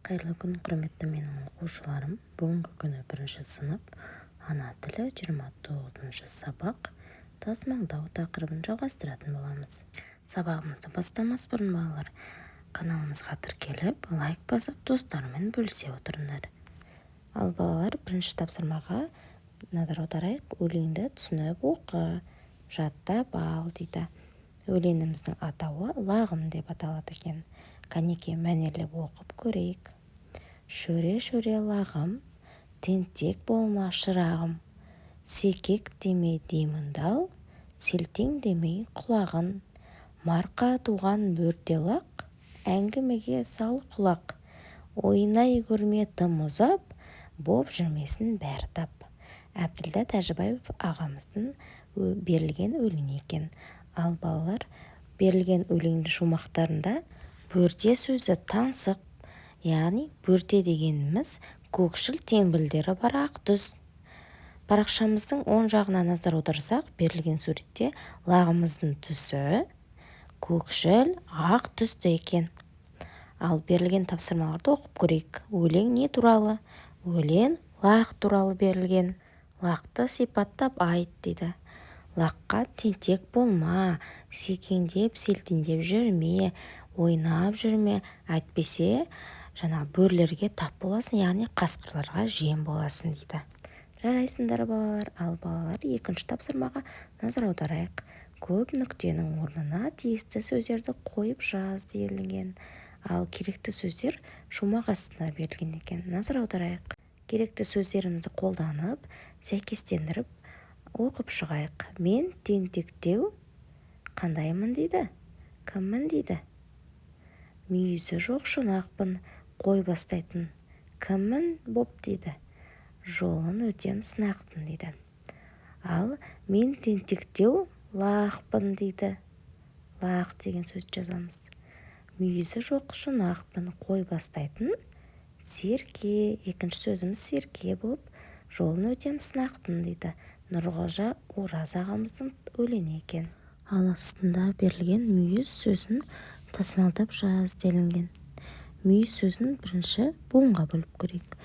Қайырлы күн, құрметті менің оқушыларым. Бүгінгі күні 1-ші сынып, ана тілі 29-ші сабақ, тасымалдау тақырыбын жалғастыратын боламыз. Сабағымызды бастамас бұрын балалар, каналымызға тіркеліп, лайк басып, достарымен бөлісе отырыңдар. Ал балалар, 1-ші тапсырмаға назар аударайық. Өлеңді түсініп оқы, жаттап ал дейді. Өлеңіміздің атауы лағым деп аталады екен. Кәнеке мәнерлеп оқып көрейік. Шөре-шөре лағым, тентек болма шырағым. Секек деме деймін дал, селтең демей құлағын. Марқа туған бөрте лақ, әңгімеге сал құлақ. Ойнай көрме тым ұзап, боп жүрмесін бәрі тап. Әбділда Тәжібаев ағамыздың берілген өлең екен. Ал балалар, берілген өлеңді шумақтарында бөрте сөзі таңсық, яғни бөрте дегеніміз көкшіл теңбілдері бар ақ түс. Парақшамыздың оң жағына назар аударсақ, берілген суретте лағымыздың түсі көкшіл ақ түсті екен. Ал берілген тапсырмаларды оқып көрейік. Өлең не туралы? Өлең лақ туралы берілген. Лақты сипаттап айт дейді. Лаққа тентек болма, секеңдеп, селтеңдеп жүрме, ойнап жүрме, әйтпесе бөрлерге тап боласың, яғни қасқырларға жем боласың дейді. Жарайсыңдар балалар. Ал балалар, 2-ші тапсырмаға назар аударайық. Көп нүктенің орнына тиісті сөздерді қойып жаз делінген. Ал керекті сөздер шумақ астына берілген екен. Назар аударайық. Керекті сөздерімізді қолданып, сәйкестендіріп оқып шығайық. Мен тентектеу қандаймын дейді? Кіммін дейді? Мүйізі жоқ шұнақпын, қой бастайтын. Кіммін боп дейді? Жолын өтем сынақтын дейді. Ал мен тентектеу лақпын дейді. Лақ деген сөзді жазамыз. Мүйізі жоқ шұнақпын, қой бастайтын. Серке, 2-ші сөзіміз серке боп, жолын өтем сынақтын дейді. Нұрғожа Ораз ағамыздың өлеңі екен. Ал астында берілген мүйіз сөзін тасымалдап жаз делінген. Мүйіз сөзін 1-ші буынға бөліп көрейік.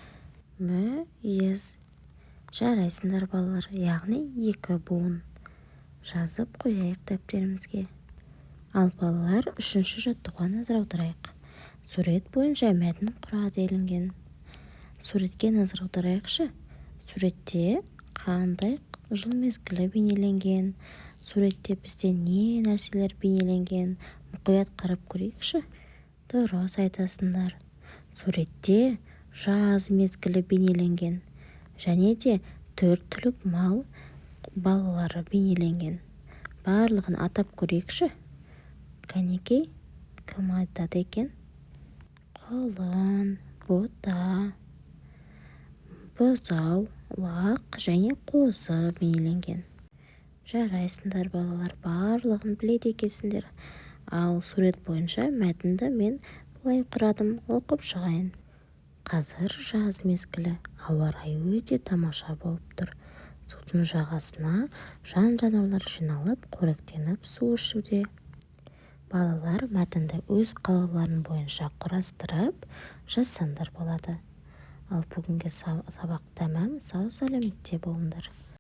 Мүйіз. Жарайсыңдар балалар, яғни 2 буын. Жазып қояйық дәптерімізге. Ал балалар, 3-ші жаттығуға назар аударайық. Сурет бойынша мәтін құра делінген. Суретке назар аударайықшы. Суретте қандай жыл мезгілі бейнеленген? Суретте бізде не нәрселер бейнеленген? Мұқият қарап көрейікші. Дұрыс айтасыңдар. Суретте жаз мезгілі бейнеленген. Және де 4 түлік мал балалары бейнеленген. Барлығын атап көрейікші. Кәнекей, кім айтады екен? Құлын, бота, бұзау, лақ және қозы бейнеленген. Жарайсыңдар балалар, барлығын біледі екенсіңдер. Ал сурет бойынша мәтінді мен бұлай құрадым, оқып шығайын. Қазір жаз мезгілі, ауа райы өте тамаша болып тұр. Судың жағасына жан-жануарлар жиналып, қоректеніп су ішуде. Балалар мәтінді өз қалауларының бойынша құрастырып, жазсаңдар болады. Ал бүгінгі сабақ тәмам, сау сәлеметте болыңдар.